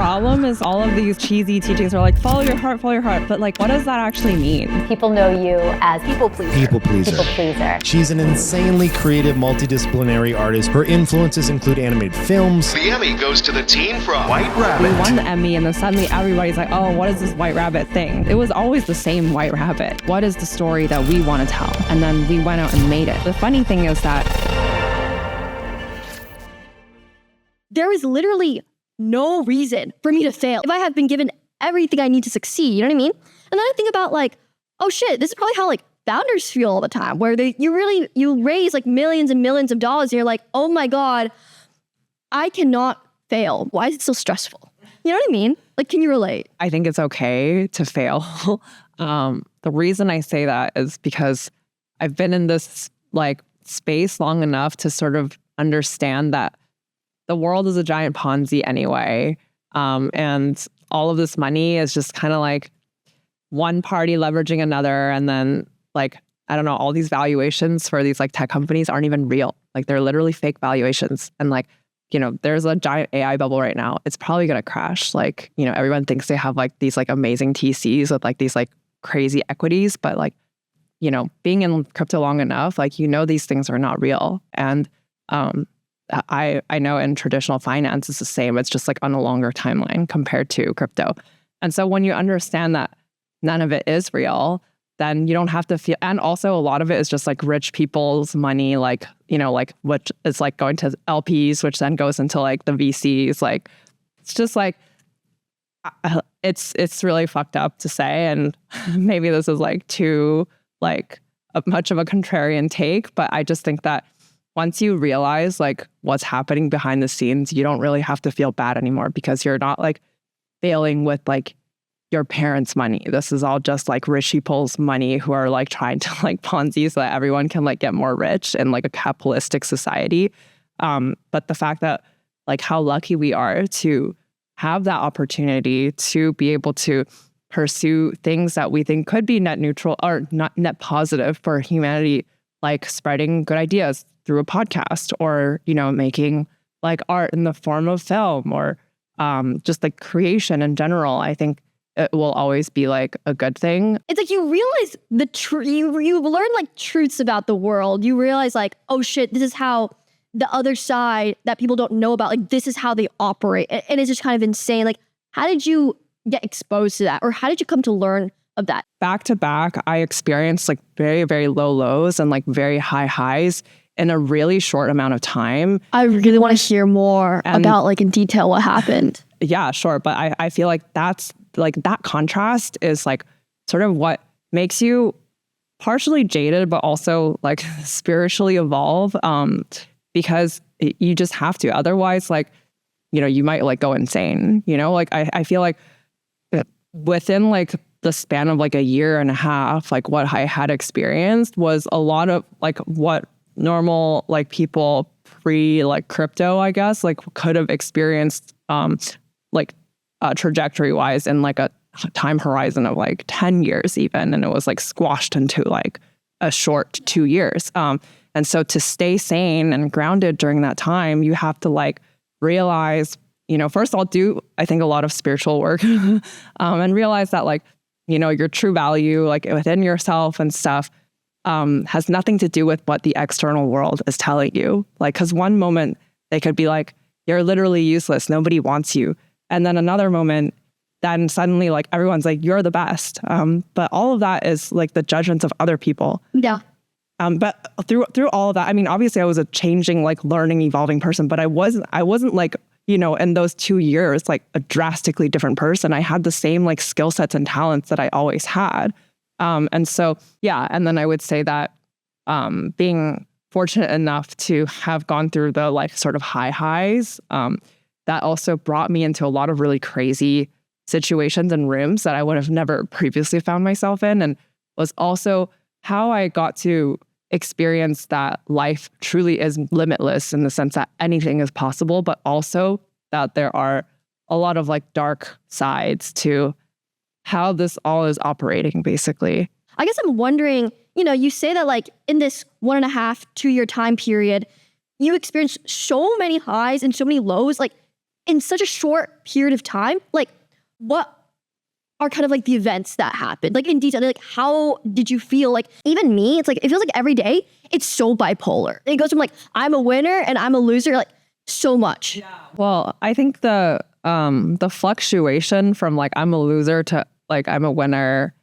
problem is all of these cheesy teachings are like, follow your heart, but like, what does that actually mean? People know you as Ppl Pleasr. Ppl Pleasr. Ppl Pleasr. She's an insanely creative, multidisciplinary artist. Her influences include animated films. The Emmy goes to the teen from White Rabbit. We won the Emmy, and then suddenly everybody's like, oh, what is this White Rabbit thing? It was always the same White Rabbit. What is the story that we want to tell? And then we went out and made it. The funny thing is that there is literally no reason for me to fail if I have been given everything I need to succeed. You know what I mean? And then I think about like, oh shit, this is probably how like founders feel all the time, where you raise like millions and millions of dollars and you're like, oh my God, I cannot fail. Why is it so stressful? You know what I mean? Like, can you relate? I think it's okay to fail. The reason I say that is because I've been in this like space long enough to sort of understand that the world is a giant Ponzi anyway. And all of this money is just kind of like one party leveraging another. And then like, I don't know, all these valuations for these like tech companies aren't even real. Like they're literally fake valuations. And like, you know, there's a giant AI bubble right now. It's probably going to crash. Like, you know, everyone thinks they have like these like amazing TCs with like these like crazy equities. But like, you know, being in crypto long enough, like, you know, these things are not real. And I know in traditional finance it's the same. It's just like on a longer timeline compared to crypto. And so when you understand that none of it is real, then you don't have to feel, and also a lot of it is just like rich people's money, like, you know, like which is like going to LPs, which then goes into like the VCs. Like, it's just like, it's really fucked up to say. And maybe this is like too like much of a contrarian take, but I just think that once you realize like what's happening behind the scenes, you don't really have to feel bad anymore because you're not like failing with like your parents' money. This is all just like rich people's money who are like trying to like Ponzi so that everyone can like get more rich in like a capitalistic society. But the fact that like how lucky we are to have that opportunity to be able to pursue things that we think could be net neutral or not net positive for humanity, like spreading good ideas through a podcast or, you know, making like art in the form of film or just like creation in general. I think it will always be like a good thing. It's like you realize you learn like truths about the world. You realize like, oh shit, this is how the other side that people don't know about, like this is how they operate. And it's just kind of insane. Like, how did you get exposed to that? Or how did you come to learn of that? Back to back, I experienced like very, very low lows and like very high highs in a really short amount of time. I really want to hear more about like in detail what happened. Yeah, sure. But I feel like that's like that contrast is like sort of what makes you partially jaded, but also like spiritually evolve because you just have to. Otherwise, like, you know, you might like go insane, you know, like I feel like within like the span of like a year and a half, like what I had experienced was a lot of like what normal like people pre like crypto, I guess, like could have experienced like trajectory wise in like a time horizon of like 10 years even. And it was like squashed into like a short 2 years. And so to stay sane and grounded during that time, you have to like realize, you know, first I'll do, I think, a lot of spiritual work and realize that like, you know, your true value like within yourself and stuff has nothing to do with what the external world is telling you. Like, because one moment they could be like, you're literally useless. Nobody wants you. And then another moment, then suddenly like everyone's like, you're the best. But all of that is like the judgments of other people. Yeah. But through all of that, I mean, obviously I was a changing, like learning, evolving person, but I wasn't like, you know, in those 2 years, like a drastically different person. I had the same like skill sets and talents that I always had. And so, yeah. And then I would say that being fortunate enough to have gone through the like sort of high highs, that also brought me into a lot of really crazy situations and rooms that I would have never previously found myself in. And was also how I got to experience that life truly is limitless in the sense that anything is possible, but also that there are a lot of like dark sides to how this all is operating, basically. I guess I'm wondering, you know, you say that like in this 1.5, 2 year time period, you experienced so many highs and so many lows. Like, in such a short period of time, like what are kind of like the events that happened? Like in detail, like how did you feel? Like even me, it's like, it feels like every day it's so bipolar. It goes from like, I'm a winner and I'm a loser, like so much. Yeah. Well, I think the fluctuation from like, I'm a loser to like, I'm a winner,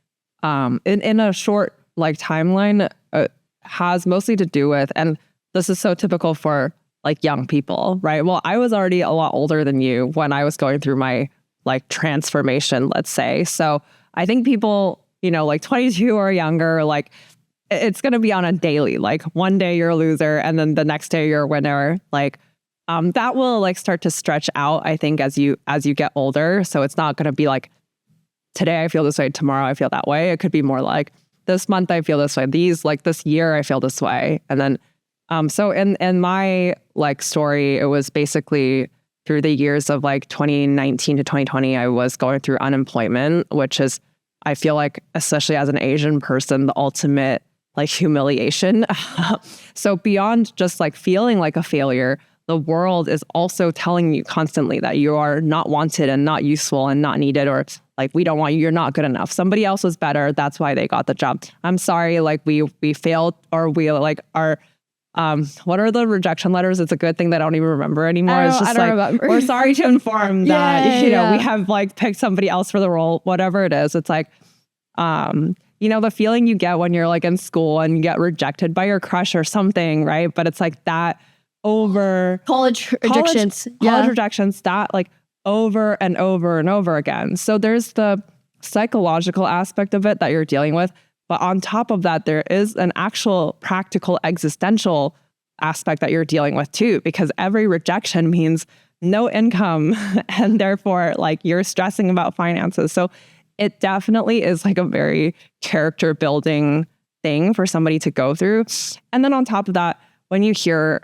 in a short like timeline has mostly to do with, and this is so typical for like young people, right? Well, I was already a lot older than you when I was going through my like transformation, let's say. So I think people, you know, like 22 or younger, like it's going to be on a daily, like one day you're a loser and then the next day you're a winner. Like that will like start to stretch out, I think, as you get older. So it's not going to be like, today I feel this way, tomorrow I feel that way. It could be more like, this month I feel this way, this year I feel this way. And then so in my like story, it was basically through the years of like 2019 to 2020, I was going through unemployment, which is, I feel like, especially as an Asian person, the ultimate like humiliation. So beyond just like feeling like a failure, the world is also telling you constantly that you are not wanted and not useful and not needed, or like, we don't want you, you're not good enough. Somebody else was better. That's why they got the job. I'm sorry, like we failed, or we like are, what are the rejection letters? It's a good thing that I don't even remember anymore. It's just like, remember. We're sorry to inform that, you know, we have like picked somebody else for the role, whatever it is. It's like, you know, the feeling you get when you're like in school and you get rejected by your crush or something, right? But it's like that over college rejections, that like over and over and over again. So there's the psychological aspect of it that you're dealing with. But on top of that, there is an actual practical existential aspect that you're dealing with too, because every rejection means no income and therefore like you're stressing about finances. So it definitely is like a very character building thing for somebody to go through. And then on top of that, when you hear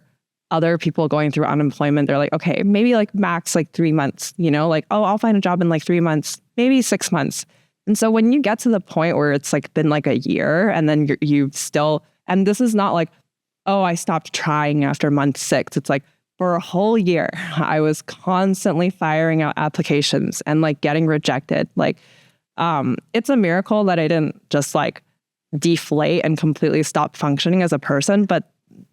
other people going through unemployment, they're like, okay, maybe like max like 3 months, you know, like, oh, I'll find a job in like 3 months, maybe 6 months. And so when you get to the point where it's like been like a year and then you still, and this is not like, oh, I stopped trying after month 6. It's like for a whole year, I was constantly firing out applications and like getting rejected. Like, it's a miracle that I didn't just like deflate and completely stop functioning as a person. But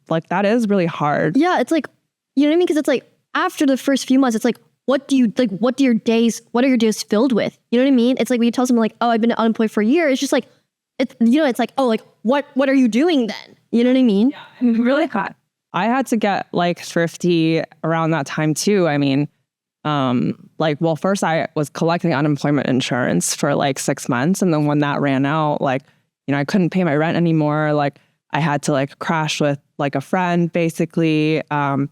like, that is really hard. Yeah. It's like, you know what I mean? Because it's like after the first few months, it's like, what are your days filled with? You know what I mean? It's like when you tell someone like, oh, I've been unemployed for a year, it's just like, it's, you know, it's like, oh, like what are you doing then? You know what I mean? Yeah, really hot. I had to get like thrifty around that time too. I mean, like, well, first I was collecting unemployment insurance for like 6 months. And then when that ran out, like, you know, I couldn't pay my rent anymore. Like I had to like crash with like a friend basically. And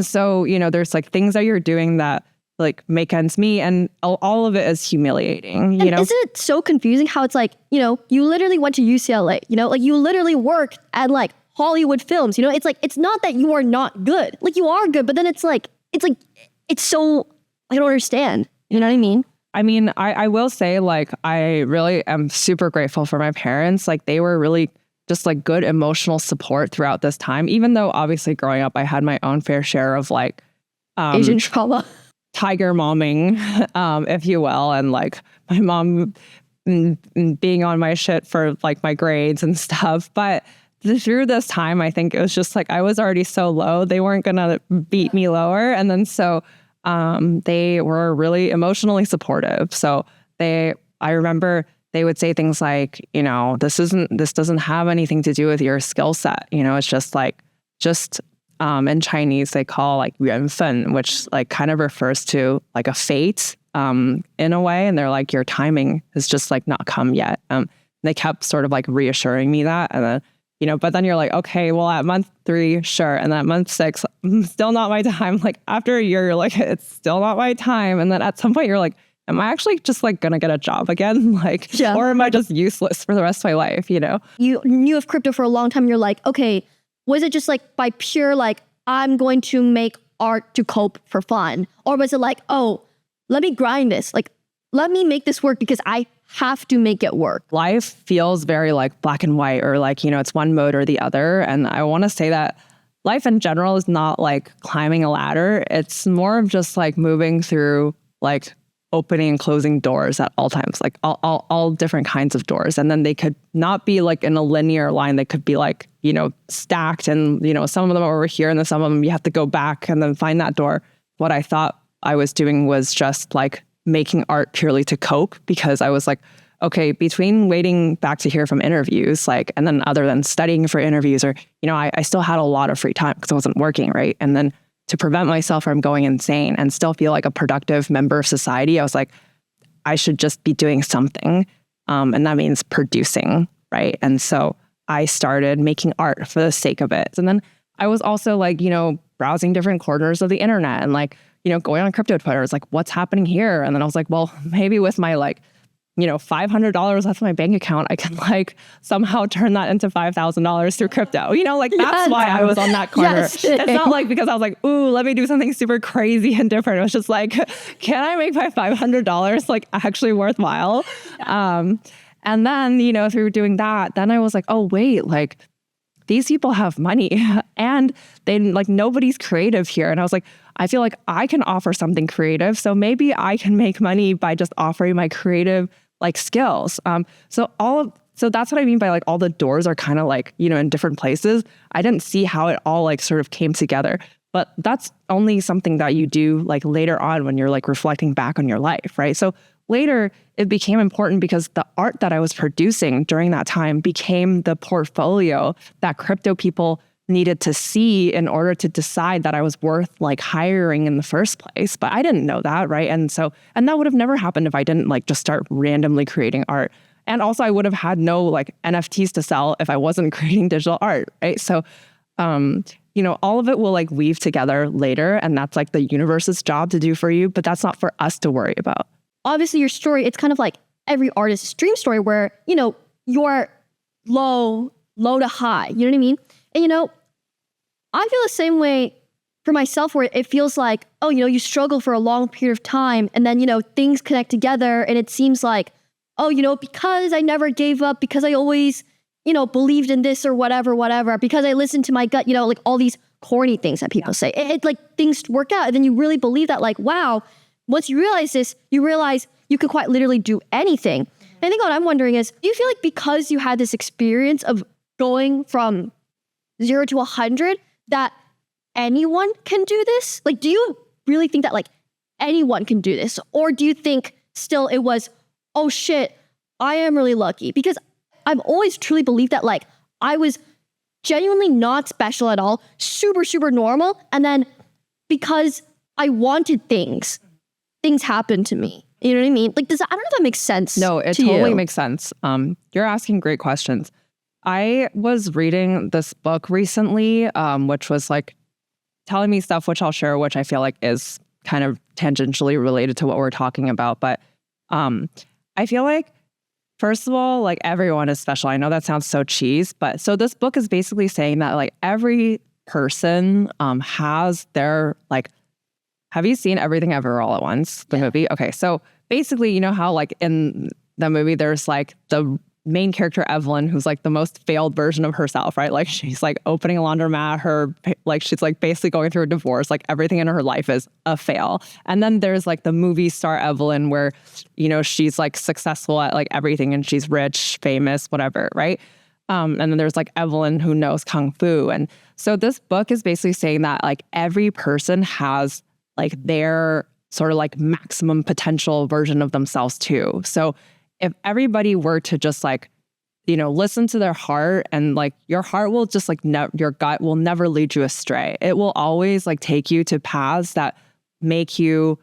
so, you know, there's like things that you're doing that like make ends meet, and all of it is humiliating, you know? Isn't it so confusing how it's like, you know, you literally went to UCLA, you know, like you literally worked at like Hollywood films, you know? It's like, it's not that you are not good. Like you are good, but then it's so, I don't understand. You know what I mean? I mean, I will say like, I really am super grateful for my parents. Like they were really just like good emotional support throughout this time, even though obviously growing up, I had my own fair share of like, Asian trauma. Tiger momming, if you will. And like my mom being on my shit for like my grades and stuff. But through this time, I think it was just like, I was already so low. They weren't going to beat me lower. And then so they were really emotionally supportive. So I remember they would say things like, you know, this doesn't have anything to do with your skill set. You know, it's just in Chinese, they call like 缘分, which like kind of refers to like a fate in a way. And they're like, your timing has just like not come yet. They kept sort of like reassuring me that. And then, you know, but then you're like, okay, well at month 3, sure. And at month 6, still not my time. Like after a year, you're like, it's still not my time. And then at some point you're like, am I actually just like going to get a job again? Like, yeah. Or am I just useless for the rest of my life? You know, you knew of crypto for a long time. You're like, okay, was it just like by pure, like, I'm going to make art to cope for fun? Or was it like, oh, let me grind this. Like, let me make this work because I have to make it work. Life feels very like black and white, or like, you know, it's one mode or the other. And I want to say that life in general is not like climbing a ladder. It's more of just like moving through like opening and closing doors at all times, like all different kinds of doors. And then they could not be like in a linear line. They could be like, you know, stacked, and, you know, some of them are over here and then some of them you have to go back and then find that door. What I thought I was doing was just like making art purely to cope, because I was like, okay, between waiting back to hear from interviews, like, and then other than studying for interviews, or, you know, I still had a lot of free time because I wasn't working, right? And then to prevent myself from going insane and still feel like a productive member of society, I was like, I should just be doing something. And that means producing, right? And so I started making art for the sake of it. And then I was also like, you know, browsing different corners of the internet and like, you know, going on crypto Twitter. It's like, what's happening here? And then I was like, well, maybe with my like, you know, $500 left in my bank account, I can like somehow turn that into $5,000 through crypto. You know, like that's why I was on that corner. Yes. It's not like because I was like, ooh, let me do something super crazy and different. It was just like, can I make my $500 like actually worthwhile? And then, you know, through doing that, then I was like, oh, wait, like these people have money and they like nobody's creative here. And I was like, I feel like I can offer something creative. So maybe I can make money by just offering my creative like skills. So that's what I mean by like all the doors are kind of like, you know, in different places. I didn't see how it all like sort of came together, but that's only something that you do like later on when you're like reflecting back on your life, right? So later it became important because the art that I was producing during that time became the portfolio that crypto people needed to see in order to decide that I was worth like hiring in the first place. But I didn't know that, right? And that would have never happened if I didn't like just start randomly creating art. And also I would have had no like NFTs to sell if I wasn't creating digital art, right? So, you know, all of it will like weave together later, and that's like the universe's job to do for you, but that's not for us to worry about. Obviously your story, it's kind of like every artist's dream story where, you know, you're low to high, you know what I mean? And, you know, I feel the same way for myself where it feels like, oh, you know, you struggle for a long period of time and then, you know, things connect together and it seems like, oh, you know, because I never gave up, because I always, you know, believed in this or whatever, because I listened to my gut, you know, like all these corny things that people say. It like things work out and then you really believe that like, wow, once you realize this, you realize you could quite literally do anything. And I think what I'm wondering is, do you feel like because you had this experience of going from 0 to 100, that anyone can do this? Like, do you really think that like anyone can do this? Or do you think still it was, oh shit, I am really lucky? Because I've always truly believed that like I was genuinely not special at all, super, super normal. And then because I wanted things happened to me. You know what I mean? Like, I don't know if that makes sense. No, it totally makes sense. You're asking great questions. I was reading this book recently, which was like telling me stuff, which I'll share, which I feel like is kind of tangentially related to what we're talking about. But I feel like, first of all, like everyone is special. I know that sounds so cheese, but so this book is basically saying that like every person has their like, have you seen Everything Everywhere All at Once, the movie? Okay, so basically, you know how like in the movie, there's like the main character, Evelyn, who's like the most failed version of herself, right? Like she's like opening a laundromat, she's like basically going through a divorce, like everything in her life is a fail. And then there's like the movie star Evelyn where, you know, she's like successful at like everything and she's rich, famous, whatever, right? And then there's like Evelyn who knows Kung Fu. And so this book is basically saying that like every person has like their sort of like maximum potential version of themselves too. So if everybody were to just like, you know, listen to their heart, and like your heart will just like, your gut will never lead you astray. It will always like take you to paths that make you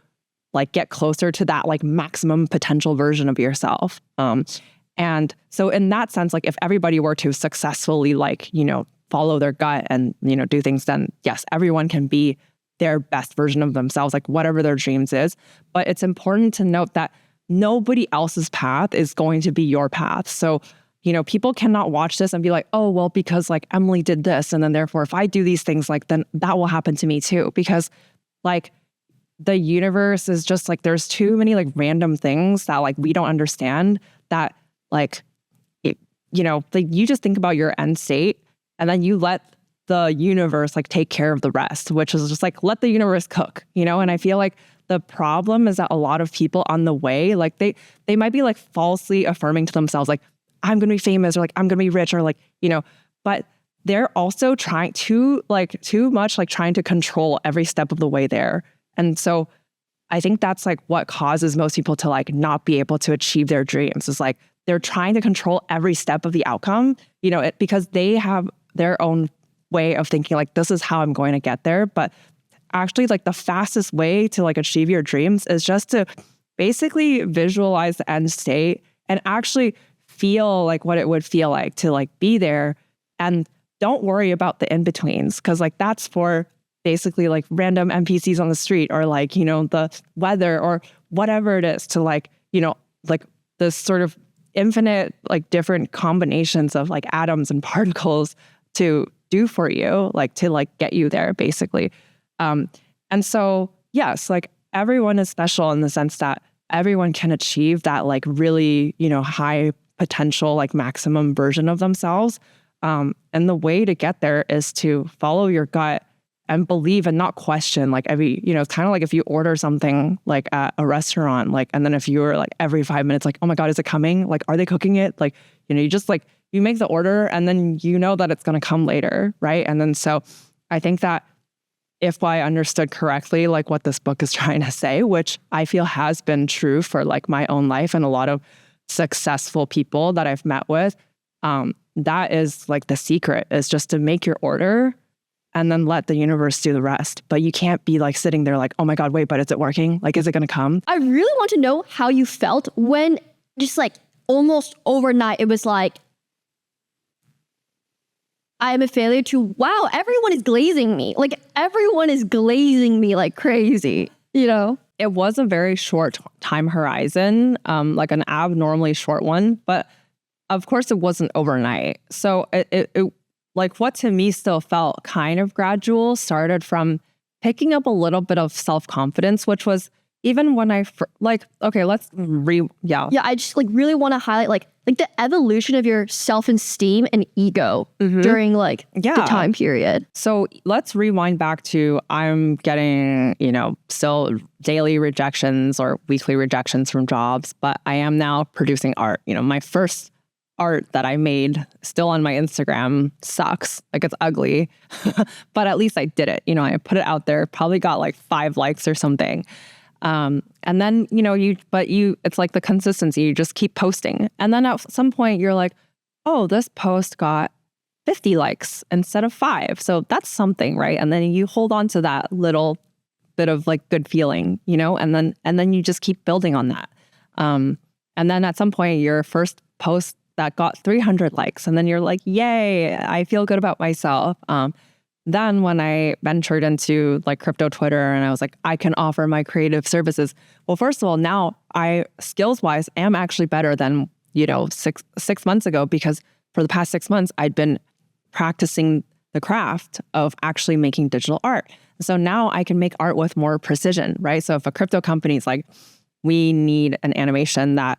like get closer to that like maximum potential version of yourself. And so in that sense, like if everybody were to successfully like, you know, follow their gut and, you know, do things, then yes, everyone can be their best version of themselves, like whatever their dreams is. But it's important to note that nobody else's path is going to be your path. So, you know, people cannot watch this and be like, oh, well, because like Emily did this, and then therefore if I do these things, like then that will happen to me too. Because like the universe is just like, there's too many like random things that like we don't understand, that like, you know, like you just think about your end state and then you let the universe like take care of the rest, which is just like let the universe cook, you know? And I feel like the problem is that a lot of people on the way, like they might be like falsely affirming to themselves, like, I'm gonna be famous or like I'm gonna be rich or like, you know, but they're also trying too much like trying to control every step of the way there. And so I think that's like what causes most people to like not be able to achieve their dreams, is like they're trying to control every step of the outcome, you know, because they have their own way of thinking like, this is how I'm going to get there. But actually like the fastest way to like achieve your dreams is just to basically visualize the end state and actually feel like what it would feel like to like be there, and don't worry about the in-betweens, because like that's for basically like random NPCs on the street or like, you know, the weather or whatever it is, to like, you know, like this sort of infinite like different combinations of like atoms and particles to do for you, like to like get you there basically. And so, yes, like everyone is special in the sense that everyone can achieve that like really, you know, high potential, like maximum version of themselves. And the way to get there is to follow your gut and believe and not question like every, you know, it's kind of like if you order something like at a restaurant, like, and then if you were like every 5 minutes, like, oh my God, is it coming? Like, are they cooking it? Like, you know, you just like, you make the order and then you know that it's going to come later. Right. And then, so I think that if I understood correctly, like what this book is trying to say, which I feel has been true for like my own life and a lot of successful people that I've met with, that is like the secret, is just to make your order and then let the universe do the rest. But you can't be like sitting there like, oh my God, wait, but is it working? Like, is it going to come? I really want to know how you felt when just like almost overnight, it was like, I am a failure to, wow, everyone is glazing me. Like everyone is glazing me like crazy, you know? It was a very short time horizon, like an abnormally short one, but of course it wasn't overnight. So it like what to me still felt kind of gradual started from picking up a little bit of self-confidence, which was even when I like, okay, Yeah, I just like really want to highlight like the evolution of your self-esteem and ego during like the time period. So let's rewind back to I'm getting, you know, still daily rejections or weekly rejections from jobs, but I am now producing art. You know, my first art that I made still on my Instagram sucks. Like it's ugly, but at least I did it. You know, I put it out there, probably got like 5 likes or something. And then, you know, it's like the consistency, you just keep posting. And then at some point you're like, oh, this post got 50 likes instead of 5. So that's something, right? And then you hold on to that little bit of like good feeling, you know, and then you just keep building on that. And then at some point your first post that got 300 likes, and then you're like, yay, I feel good about myself. Then when I ventured into like crypto Twitter and I was like, I can offer my creative services. Well, first of all, now I skills wise am actually better than, you know, six months ago, because for the past 6 months, I'd been practicing the craft of actually making digital art. So now I can make art with more precision, right? So if a crypto company is like, we need an animation that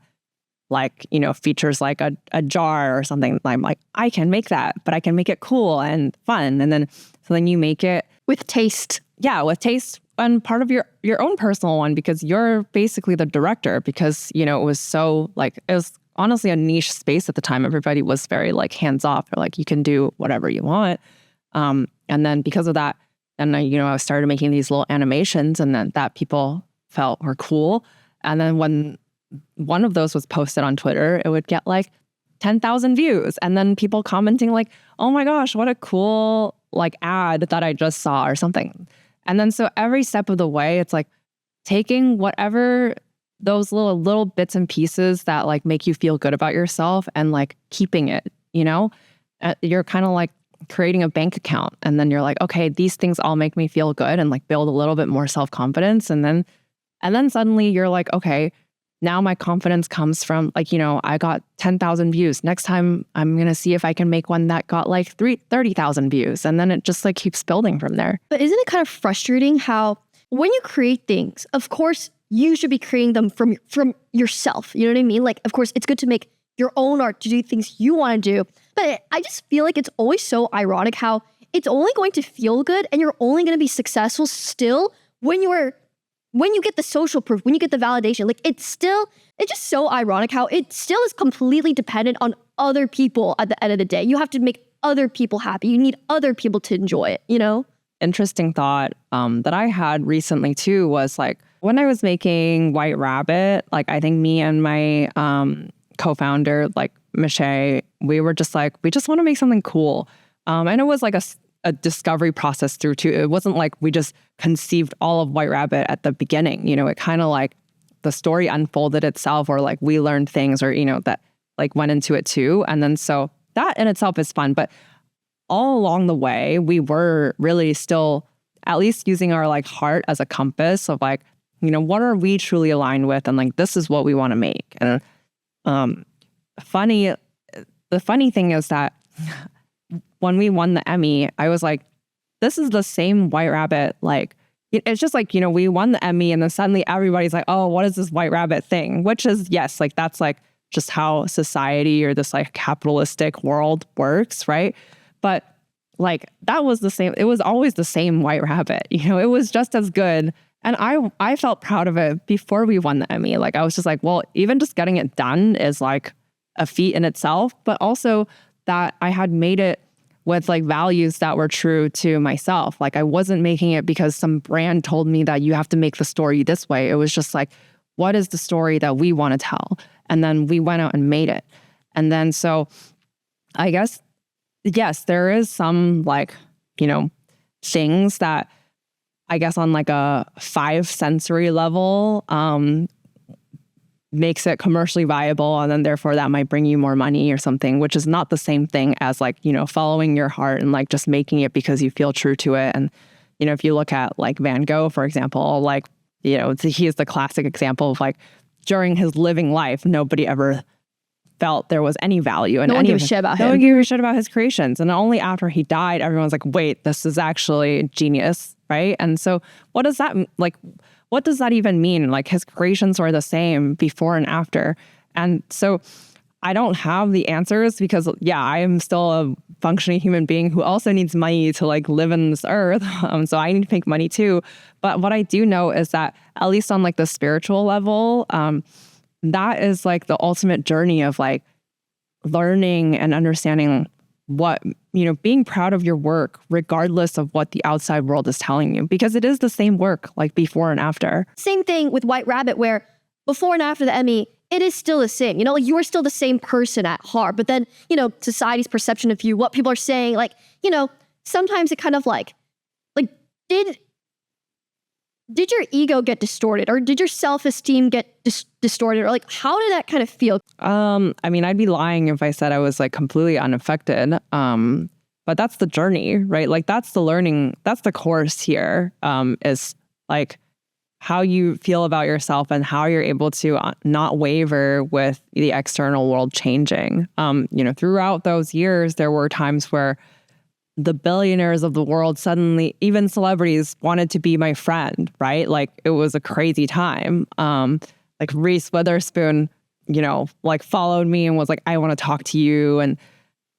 like, you know, features like a jar or something, I'm like, I can make that, but I can make it cool and fun. And then, so then you make it with taste. Yeah, with taste, and part of your own personal one, because you're basically the director, because, you know, it was so like, it was honestly a niche space at the time. Everybody was very like hands off, or like, you can do whatever you want. And then because of that, then I started making these little animations, and then that people felt were cool. And then when one of those was posted on Twitter, it would get like 10,000 views. And then people commenting like, oh my gosh, what a cool like ad that I just saw or something. And then so every step of the way, it's like taking whatever those little bits and pieces that like make you feel good about yourself and like keeping it, you know, you're kind of like creating a bank account. And then you're like, okay, these things all make me feel good, and like build a little bit more self-confidence. And then suddenly you're like, okay, now my confidence comes from like, you know, I got 10,000 views. Next time I'm going to see if I can make one that got like 30,000 views. And then it just like keeps building from there. But isn't it kind of frustrating how when you create things, of course, you should be creating them from yourself. You know what I mean? Like, of course, it's good to make your own art, to do things you want to do. But I just feel like it's always so ironic how it's only going to feel good and you're only going to be successful still when you get the social proof, when you get the validation. Like it's just so ironic how it still is completely dependent on other people at the end of the day. You have to make other people happy. You need other people to enjoy it, you know? Interesting thought that I had recently too was like when I was making White Rabbit, like I think me and my co-founder, like Michelle, we were just like, we just want to make something cool. And it was like a discovery process through too. It wasn't like we just conceived all of White Rabbit at the beginning. You know, it kind of like the story unfolded itself, or like we learned things, or, you know, that like went into it too. And then so that in itself is fun. But all along the way, we were really still at least using our like heart as a compass of like, you know, what are we truly aligned with? And like, this is what we want to make. And the funny thing is that when we won the Emmy, I was like, this is the same White Rabbit. Like, it's just like, you know, we won the Emmy and then suddenly everybody's like, oh, what is this White Rabbit thing? Which is, yes, like that's like just how society or this like capitalistic world works, right? But like that was the same, it was always the same White Rabbit, you know, it was just as good. And I felt proud of it before we won the Emmy. Like I was just like, well, even just getting it done is like a feat in itself, but also that I had made it with like values that were true to myself. Like I wasn't making it because some brand told me that you have to make the story this way. It was just like, what is the story that we want to tell? And then we went out and made it. And then so I guess, yes, there is some like, you know, things that I guess on like a 5 sensory level makes it commercially viable, and then therefore that might bring you more money or something, which is not the same thing as like, you know, following your heart and like just making it because you feel true to it. And, you know, if you look at like Van Gogh, for example, like, you know, he is the classic example of like during his living life, nobody ever felt there was any value in no one any gave of a shit about no him. one gave a shit about his creations. And only after he died, everyone's like, wait, this is actually genius, right? And so what does that like? What does that even mean? Like his creations were the same before and after. And so I don't have the answers because, yeah, I am still a functioning human being who also needs money to like live in this earth. So I need to make money too. But what I do know is that at least on like the spiritual level, that is like the ultimate journey of like learning and understanding what, you know, being proud of your work, regardless of what the outside world is telling you, because it is the same work like before and after. Same thing with White Rabbit, where before and after the Emmy, it is still the same. You know, like you are still the same person at heart, but then, you know, society's perception of you, what people are saying, like, you know, sometimes it kind of like did your ego get distorted, or did your self-esteem get distorted, or like how did that kind of feel? I mean, I'd be lying if I said I was like completely unaffected. But that's the journey, right? Like that's the learning, that's the course here, is like how you feel about yourself and how you're able to not waver with the external world changing. You know, throughout those years, there were times where the billionaires of the world suddenly, even celebrities, wanted to be my friend, right? Like it was a crazy time. Like Reese Witherspoon, you know, like followed me and was like, I want to talk to you. And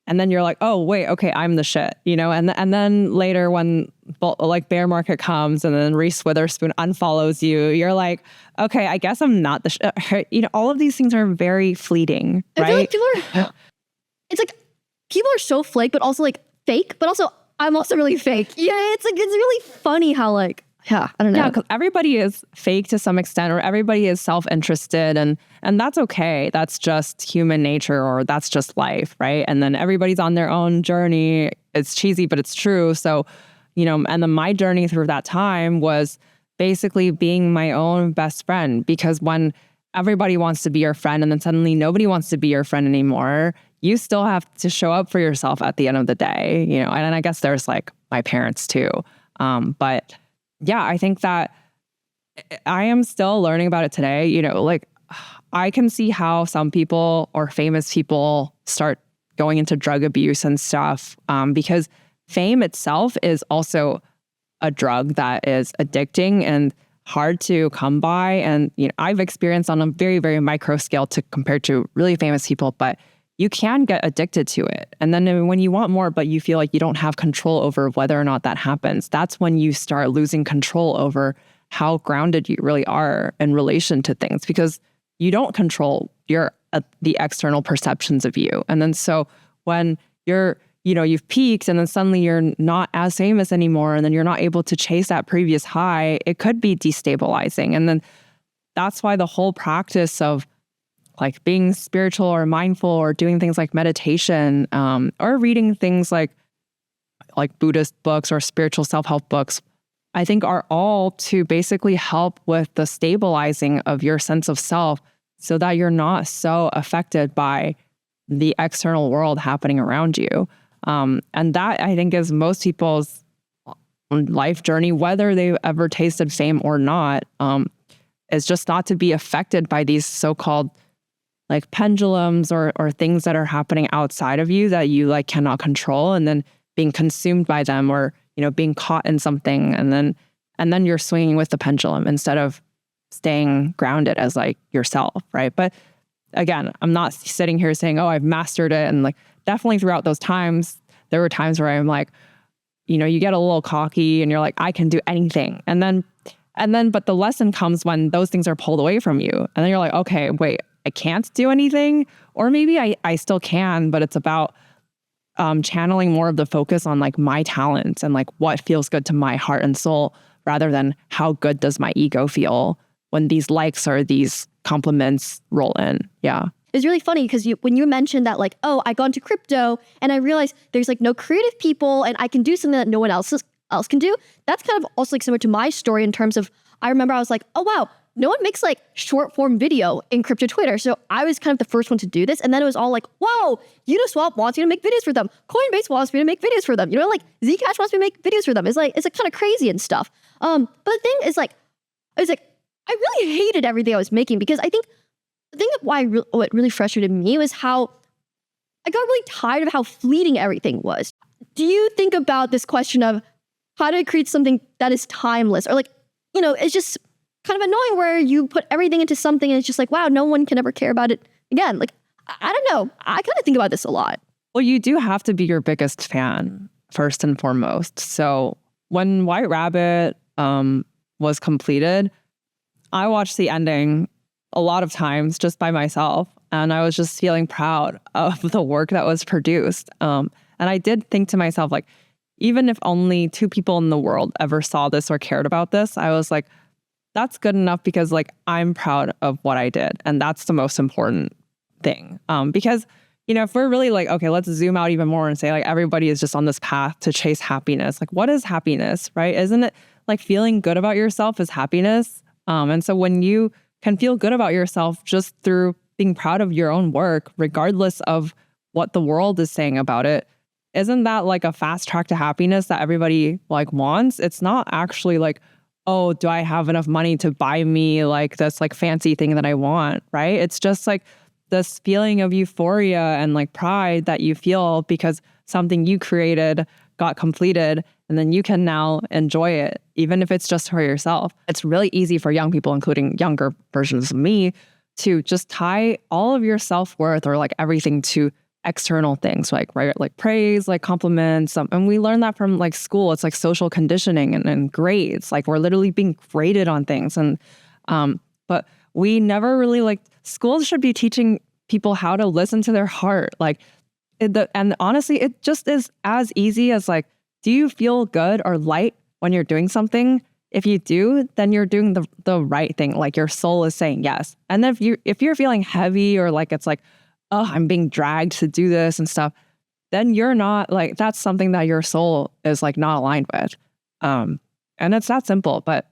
then you're like, oh, wait, okay, I'm the shit, you know? And then later when like bear market comes and then Reese Witherspoon unfollows you, you're like, okay, I guess I'm not the shit. You know, all of these things are very fleeting, right? I feel like it's like people are so flake, but also like fake, but also I'm also really fake. Yeah, it's like, it's really funny how like, yeah, I don't know. Yeah, because everybody is fake to some extent, or everybody is self-interested, and that's okay. That's just human nature, or that's just life, right? And then everybody's on their own journey. It's cheesy, but it's true. So, you know, and then my journey through that time was basically being my own best friend, because when everybody wants to be your friend and then suddenly nobody wants to be your friend anymore, you still have to show up for yourself at the end of the day, you know? And I guess there's like my parents too. But yeah, I think that I am still learning about it today. You know, like I can see how some people or famous people start going into drug abuse and stuff, because fame itself is also a drug that is addicting and hard to come by. And, you know, I've experienced on a very, very micro scale to compare to really famous people, but you can get addicted to it. And then when you want more, but you feel like you don't have control over whether or not that happens, that's when you start losing control over how grounded you really are in relation to things, because you don't control the external perceptions of you. And then so when you've peaked and then suddenly you're not as famous anymore, and then you're not able to chase that previous high, it could be destabilizing. And then that's why the whole practice of like being spiritual or mindful or doing things like meditation, or reading things like Buddhist books or spiritual self-help books, I think are all to basically help with the stabilizing of your sense of self so that you're not so affected by the external world happening around you. And that, I think, is most people's life journey, whether they've ever tasted fame or not, is just not to be affected by these so-called like pendulums or things that are happening outside of you that you like cannot control, and then being consumed by them, or being caught in something, and then you're swinging with the pendulum instead of staying grounded as like yourself, right? But again, I'm not sitting here saying, oh, I've mastered it. And like definitely throughout those times, there were times where I'm like, you get a little cocky and you're like, I can do anything. And then, but the lesson comes when those things are pulled away from you. And then you're like, okay, wait, I can't do anything. Or maybe I still can, but it's about channeling more of the focus on like my talents and like what feels good to my heart and soul, rather than how good does my ego feel when these likes or these compliments roll in. Yeah. It's really funny because when you mentioned that, like, oh, I got into crypto and I realized there's like no creative people and I can do something that no one else can do. That's kind of also like similar to my story in terms of, I remember I was like, oh, wow, no one makes like short form video in crypto Twitter. So I was kind of the first one to do this. And then it was all like, whoa, Uniswap wants me to make videos for them. Coinbase wants me to make videos for them. Like Zcash wants me to make videos for them. It's like kind of crazy and stuff. But the thing is like, I really hated everything I was making, because I think the thing of what really frustrated me was how I got really tired of how fleeting everything was. Do you think about this question of how to create something that is timeless, or like, it's just kind of annoying where you put everything into something and it's just like, wow, no one can ever care about it again. Like, I don't know. I kind of think about this a lot. Well, you do have to be your biggest fan first and foremost. So when White Rabbit was completed, I watched the ending a lot of times just by myself, and I was just feeling proud of the work that was produced. And I did think to myself, like, even if only 2 people in the world ever saw this or cared about this, I was like, that's good enough, because like I'm proud of what I did. And that's the most important thing. Because, if we're really like, okay, let's zoom out even more and say like everybody is just on this path to chase happiness. Like, what is happiness, right? Isn't it like feeling good about yourself is happiness? And so when you can feel good about yourself just through being proud of your own work, regardless of what the world is saying about it, isn't that like a fast track to happiness that everybody like wants? It's not actually like, oh, do I have enough money to buy me like this like fancy thing that I want, right? It's just like this feeling of euphoria and like pride that you feel because something you created got completed, and then you can now enjoy it, even if it's just for yourself. It's really easy for young people, including younger versions of me, to just tie all of your self-worth or like everything to external things, like, right? Like praise, like compliments. And we learn that from like school. It's like social conditioning and grades. Like we're literally being graded on things. And, but we never really like, schools should be teaching people how to listen to their heart. Like, and honestly, it just is as easy as like, do you feel good or light when you're doing something? If you do, then you're doing the right thing. Like your soul is saying yes. And if you're feeling heavy or like it's like, oh, I'm being dragged to do this and stuff, then you're not like, that's something that your soul is like not aligned with. And it's that simple, but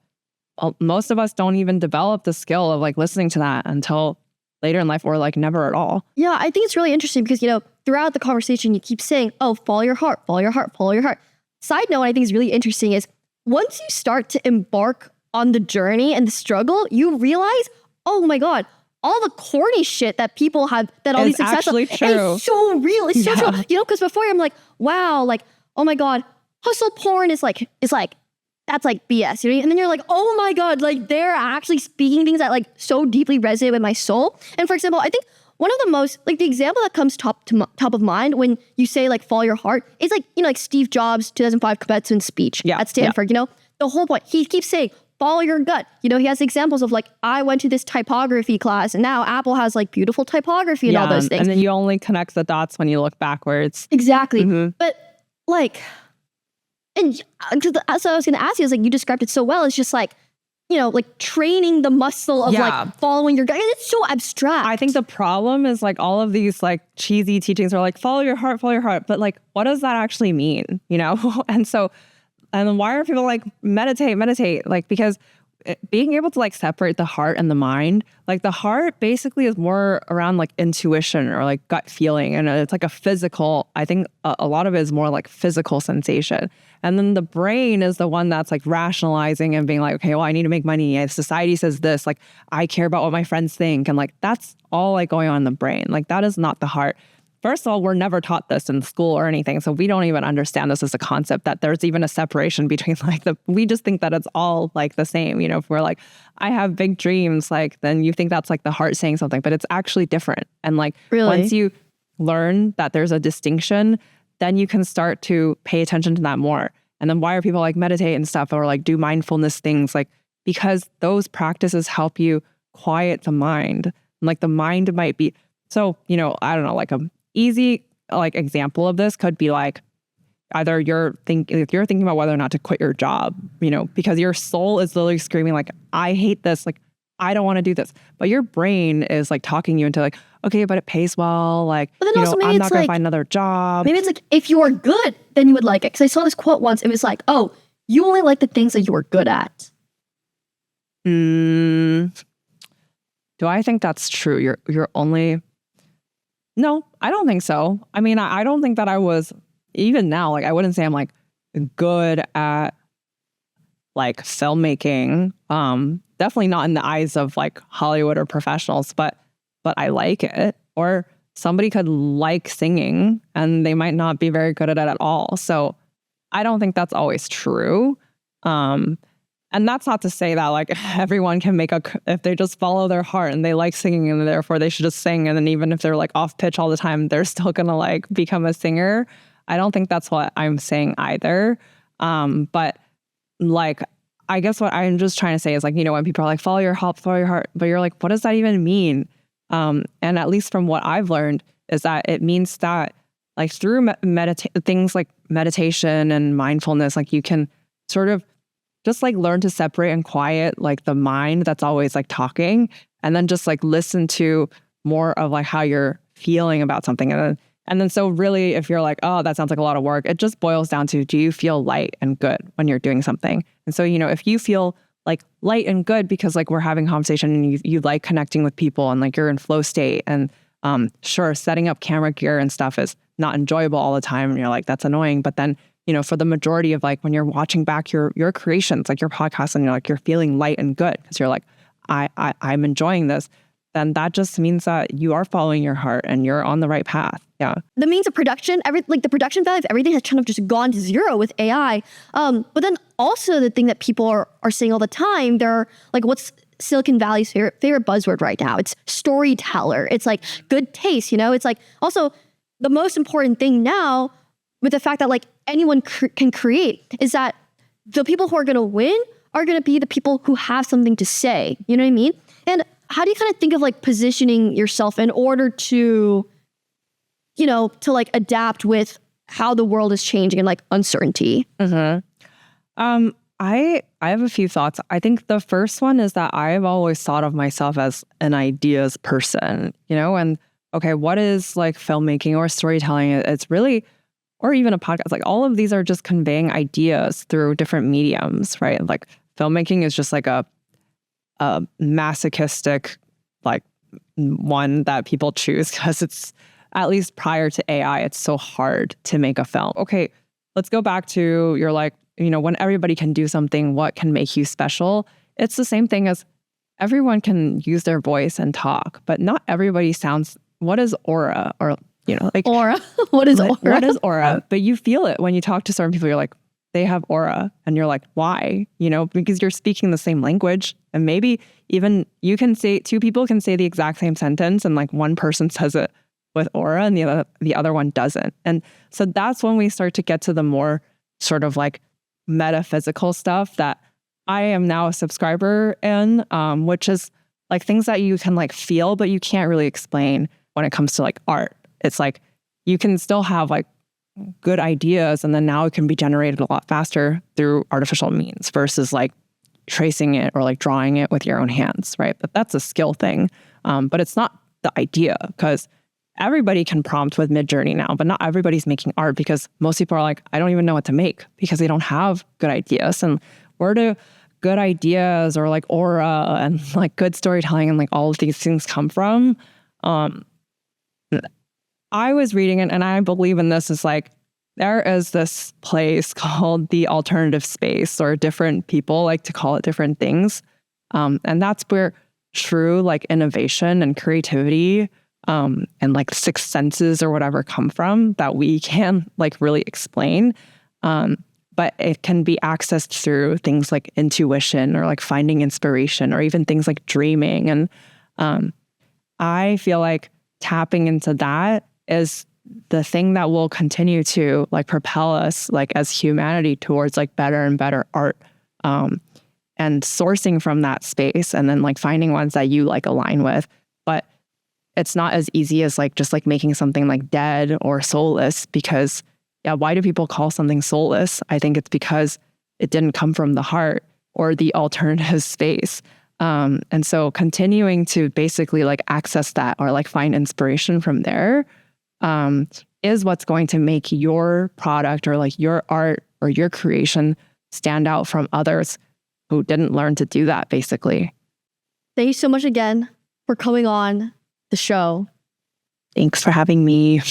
most of us don't even develop the skill of like listening to that until later in life, or like never at all. Yeah, I think it's really interesting because, throughout the conversation, you keep saying, oh, follow your heart, follow your heart, follow your heart. Side note, I think is really interesting is once you start to embark on the journey and the struggle, you realize, oh my God, all the corny shit that people have, that all these successful, it's so real. It's so true. Because before I'm like, wow, like, oh my God, hustle porn is like, that's like BS. And then you're like, oh my God, like they're actually speaking things that like so deeply resonate with my soul. And for example, I think one of the most, like the example that comes top of mind when you say like follow your heart is like, like Steve Jobs' 2005 commencement speech at Stanford, the whole point. He keeps saying, follow your gut. He has examples of like, I went to this typography class and now Apple has like beautiful typography and all those things. And then you only connect the dots when you look backwards. Exactly. But like, and so I was going to ask you, is like, you described it so well. It's just like, like training the muscle of like following your gut. And it's so abstract. I think the problem is like all of these like cheesy teachings are like, follow your heart. But like, what does that actually mean? And then why are people like meditate? Like, because being able to like separate the heart and the mind, like the heart basically is more around like intuition or like gut feeling. And it's like a physical, I think a lot of it is more like physical sensation. And then the brain is the one that's like rationalizing and being like, okay, well, I need to make money. If society says this, like I care about what my friends think. And like, that's all like going on in the brain. Like that is not the heart. First of all, we're never taught this in school or anything. So we don't even understand this as a concept that there's even a separation between like we just think that it's all like the same. If we're like, I have big dreams, like then you think that's like the heart saying something, but it's actually different. And like once you learn that there's a distinction, then you can start to pay attention to that more. And then why are people like meditate and stuff or like do mindfulness things? Like, because those practices help you quiet the mind. And like the mind might be, so, I don't know, like a easy like example of this could be like either you're thinking about whether or not to quit your job, because your soul is literally screaming like, I hate this, like I don't want to do this, but your brain is like talking you into like, okay, but it pays well, like but then also maybe I'm not gonna like, find another job. Maybe it's like, if you are good, then you would like it. Because I saw this quote once. It was like, oh, you only like the things that you are good at. Do I think that's true? You're only. No, I don't think so. I mean, I don't think that I was, even now, like I wouldn't say I'm like good at like filmmaking. Definitely not in the eyes of like Hollywood or professionals, but I like it. Or somebody could like singing and they might not be very good at it at all. So I don't think that's always true. And that's not to say that like everyone can if they just follow their heart and they like singing and therefore they should just sing. And then even if they're like off pitch all the time, they're still gonna like become a singer. I don't think that's what I'm saying either. But like, I guess what I'm just trying to say is like, when people are like, follow your heart, but you're like, what does that even mean? And at least from what I've learned is that it means that like through things like meditation and mindfulness, like you can sort of just like learn to separate and quiet like the mind that's always like talking, and then just like listen to more of like how you're feeling about something. And then so really if you're like, oh, that sounds like a lot of work, it just boils down to, do you feel light and good when you're doing something? And so, if you feel like light and good because like we're having conversation and you like connecting with people and like you're in flow state, and sure, setting up camera gear and stuff is not enjoyable all the time and you're like, that's annoying. But then for the majority of like when you're watching back your creations, like your podcast, and you're feeling light and good because you're like, I'm enjoying this, then that just means that you are following your heart and you're on the right path. Yeah. The means of production, the production value of everything has kind of just gone to zero with AI. But then also the thing that people are saying all the time, they're like, what's Silicon Valley's favorite buzzword right now? It's storyteller. It's like good taste, It's like also the most important thing now with the fact that like anyone can create is that the people who are going to win are going to be the people who have something to say. You know what I mean? And how do you kind of think of like positioning yourself in order to, to like adapt with how the world is changing and like uncertainty? I have a few thoughts. I think the first one is that I've always thought of myself as an ideas person, and okay, what is like filmmaking or storytelling? It's really, or even a podcast, like all of these are just conveying ideas through different mediums, right? Like filmmaking is just like a masochistic like one that people choose because it's, at least prior to AI, it's so hard to make a film. Okay, let's go back to you're like, when everybody can do something, what can make you special? It's the same thing as everyone can use their voice and talk, but not everybody sounds, what is aura? Or like aura? What is aura? What is aura? But you feel it when you talk to certain people. You're like, they have aura. And you're like, why? You know, because you're speaking the same language. And maybe even you can say, two people can say the exact same sentence and like one person says it with aura and the other one doesn't. And so that's when we start to get to the more sort of like metaphysical stuff that I am now a subscriber in, which is like things that you can like feel, but you can't really explain when it comes to like art. It's like you can still have like good ideas and then now it can be generated a lot faster through artificial means versus like tracing it or like drawing it with your own hands, right? But that's a skill thing. But it's not the idea, because everybody can prompt with Midjourney now, but not everybody's making art because most people are like, I don't even know what to make because they don't have good ideas. And where do good ideas or like aura and like good storytelling and like all of these things come from? I was reading it and I believe in this is like, there is this place called the alternative space, or different people like to call it different things. And that's where true like innovation and creativity and like sixth senses or whatever come from that we can like really explain. But it can be accessed through things like intuition or like finding inspiration or even things like dreaming. And I feel like tapping into that is the thing that will continue to like propel us like as humanity towards like better and better art, and sourcing from that space and then like finding ones that you like align with. But it's not as easy as like just like making something like dead or soulless, because why do people call something soulless? I think it's because it didn't come from the heart or the alternative space. And so continuing to basically like access that or like find inspiration from there is what's going to make your product or like your art or your creation stand out from others who didn't learn to do that, basically. Thank you so much again for coming on the show. Thanks for having me.